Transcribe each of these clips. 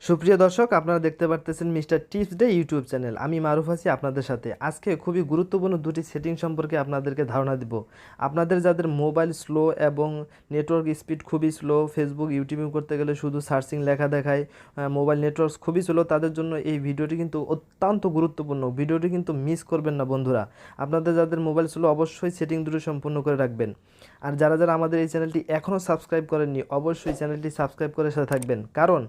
সুপ্রিয় দর্শক, আপনারা দেখতে পারতেছেন mister tips day YouTube channel. আমি মারুফ আছি আপনাদের সাথে। আজকে খুবই গুরুত্বপূর্ণ দুটি সেটিং সম্পর্কে আপনাদেরকে ধারণা দিব। আপনাদের যাদের মোবাইল স্লো এবং নেটওয়ার্ক স্পিড খুবই স্লো, ফেসবুক ইউটিউব করতে গেলে শুধু সার্চিং লেখা দেখায়, মোবাইল নেটওয়ার্ক খুবই স্লো, তাদের জন্য এই ভিডিওটি কিন্তু অত্যন্ত গুরুত্বপূর্ণ। ভিডিওটি কিন্তু মিস করবেন না বন্ধুরা। আপনাদের যাদের মোবাইল স্লো অবশ্যই সেটিং দুটো সম্পূর্ণ করে রাখবেন। আর যারা যারা আমাদের এই চ্যানেলটি এখনও সাবস্ক্রাইব করেননি অবশ্যই চ্যানেলটি সাবস্ক্রাইব করে সাথে থাকবেন, কারণ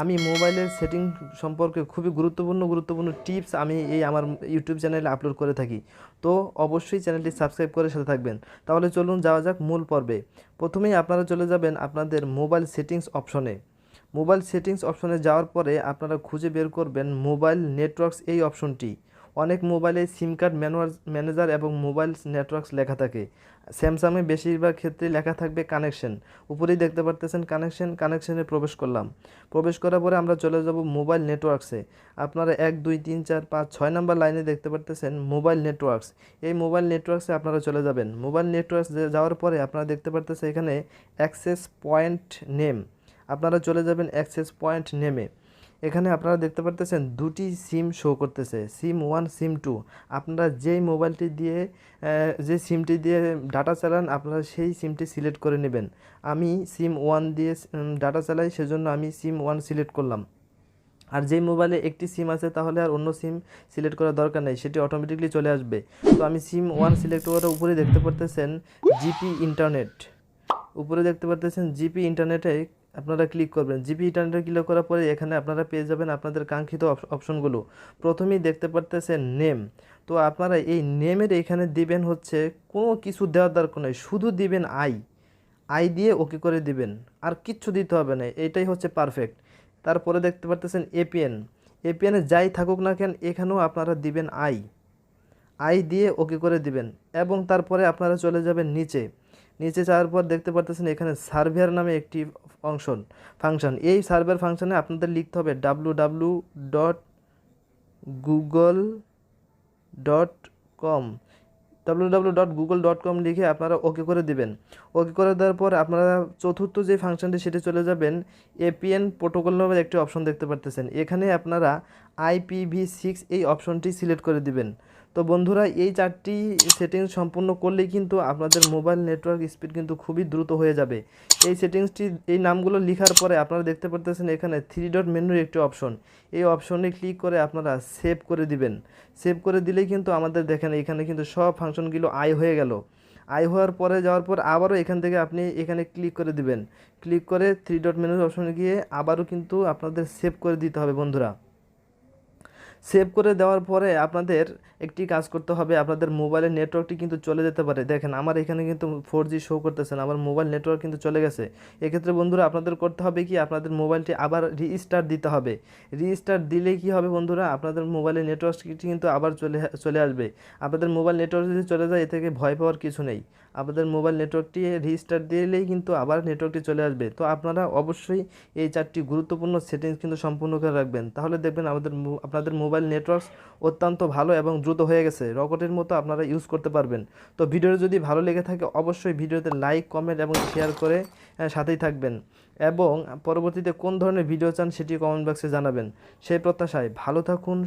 আমি মোবাইলের সেটিং সম্পর্কে খুবই গুরুত্বপূর্ণ টিপস আমি আমার ইউটিউব চ্যানেলে আপলোড করে থাকি। তো অবশ্যই চ্যানেলটি সাবস্ক্রাইব করে সাথে থাকবেন। তাহলে চলুন যাওয়া যাক মূল পর্বে। প্রথমেই আপনারা চলে যাবেন আপনাদের মোবাইল সেটিংস অপশনে। মোবাইল সেটিংস অপশনে যাওয়ার পরে আপনারা খুঁজে বের করবেন মোবাইল নেটওয়ার্কস এই অপশনটি। অনেক মোবাইলে সিম কার্ড ম্যানেজার এবং মোবাইল নেটওয়ার্কস লেখা থাকে। স্যামসাংয়ে বেশিরভাগ ক্ষেত্রে লেখা থাকবে কানেকশন। উপরেই দেখতে পারতেছেন কানেকশনে প্রবেশ করলাম। প্রবেশ করার পরে আমরা চলে যাব মোবাইল নেটওয়ার্কসে। আপনারা 1 2 3 4 5 6 নাম্বার লাইনে দেখতে পারতেছেন মোবাইল নেটওয়ার্কস। এই মোবাইল নেটওয়ার্কসে আপনারা চলে যাবেন। মোবাইল নেটওয়ার্কস যাওয়ার পরে আপনারা দেখতে পারতেছেন এখানে অ্যাক্সেস পয়েন্ট নেম। আপনারা চলে যাবেন অ্যাক্সেস পয়েন্ট নেমে। এখানে আপনারা দেখতে পারতেছেন দুটি সিম শো করতেছে, সিম 1 সিম 2। আপনারা যেই মোবাইলটি দিয়ে যে সিমটি দিয়ে ডাটা চালান আপনারা সেই সিমটি সিলেক্ট করে নেবেন। আমি সিম 1 দিয়ে ডাটা চালাই, সেজন্য আমি সিম 1 সিলেক্ট করলাম। আর যেই মোবাইলে একটি সিম আছে তাহলে আর অন্য সিম সিলেক্ট করার দরকার নেই, সেটি অটোমেটিকলি চলে আসবে। তো আমি সিম 1 সিলেক্ট করার উপরে দেখতে পারতেছেন জিপি ইন্টারনেট। উপরে দেখতে পারতেছেন জিপি ইন্টারনেটে আপনারা ক্লিক করবেন। জিপি ইন্টারনেটে ক্লিক করার পরে এখানে আপনারা পেয়ে যাবেন আপনাদের কাঙ্ক্ষিত অপশনগুলো। প্রথমেই দেখতে পারতেছেন নেম। তো আপনারা এই নেমের এখানে দিবেন হচ্ছে কোনো কিছু দেওয়ার দরকার নেই, শুধু দিবেন আই দিয়ে ওকে করে দিবেন, আর কিচ্ছু দিতে হবে না, এটাই হচ্ছে পারফেক্ট। তারপরে দেখতে পারতেছেন এপিএনে যাই থাকুক না কেন এখানেও আপনারা দিবেন আই দিয়ে ওকে করে দিবেন। এবং তারপরে আপনারা চলে যাবেন নিচে। নিচে যাওয়ার পর দেখতে পারতেছেন এখানে সার্ভার নামে একটি ফাংশন। এই সার্ভার ফাংশনে আপনাদের লিখতে হবে www.google.com। www.google.com লিখে আপনারা ওকে করে দিবেন। ওকে করে দেওয়ার পর আপনারা চতুর্থ যে ফাংশনটি সেটি চলে যাবেন এপিএন প্রোটোকল নামের একটি অপশন দেখতে পারতেছেন। এখানে আপনারা IPv6 এই অপশনটি সিলেক্ট করে দিবেন। তো বন্ধুরা, এই 4টি সেটিংস সম্পূর্ণ করলেই কিন্তু আপনাদের মোবাইল নেটওয়ার্ক স্পিড কিন্তু খুবই দ্রুত হয়ে যাবে। এই নামগুলো লেখার পরে আপনারা দেখতে পারতেছেন এখানে 3 ডট মেনুর একটি অপশন। এই অপশনে ক্লিক করে আপনারা সেভ করে দিবেন। সেভ করে দিলেই কিন্তু আমাদের দেখেন এখানে কিন্তু সব ফাংশনগুলো হয়ে গেল। হওয়ার পরে যাওয়ার পর আবারও এখান থেকে আপনি এখানে ক্লিক করে দিবেন। ক্লিক করে 3 ডট মেনুর অপশনে গিয়ে আবারও কিন্তু আপনাদের সেভ করে দিতে হবে বন্ধুরা। সেভ করে দেওয়ার পরে আপনাদের একটি কাজ করতে হবে, আপনাদের মোবাইলের নেটওয়ার্কটি কিন্তু চলে যেতে পারে। দেখেন আমার এখানে কিন্তু 4G শো করতেছে না, আমার মোবাইল নেটওয়ার্ক কিন্তু চলে গেছে। এক্ষেত্রে বন্ধুরা আপনাদের করতে হবে কি, আপনাদের মোবাইলটি আবার রিস্টার্ট দিতে হবে। রিস্টার্ট দিলেই কি হবে বন্ধুরা, আপনাদের মোবাইলের নেটওয়ার্কটি কিন্তু আবার চলে আসবে। আপনাদের মোবাইল নেটওয়ার্ক যদি চলে যায় এ থেকে ভয় পাওয়ার কিছু নেই। আপনাদের মোবাইল নেটওয়ার্কটি রিস্টার্ট দিলেই কিন্তু আবার নেটওয়ার্কটি চলে আসবে। তো আপনারা অবশ্যই এই 4টি গুরুত্বপূর্ণ সেটিংস কিন্তু সম্পূর্ণ করে রাখবেন, তাহলে দেখবেন আপনাদের মোবাইল নেটওয়ার্ক অত্যন্ত ভালো এবং দ্রুত হয়ে গেছে, রকেটের মতো আপনারা ইউজ করতে পারবেন। তো ভিডিও যদি ভালো লেগে থাকে অবশ্যই ভিডিওতে লাইক কমেন্ট এবং শেয়ার করে সাথেই থাকবেন, এবং পরবর্তীতে কোন ধরনের ভিডিও চান সেটি কমেন্ট বক্সে জানাবেন। সেই প্রত্যাশায় ভালো থাকুন।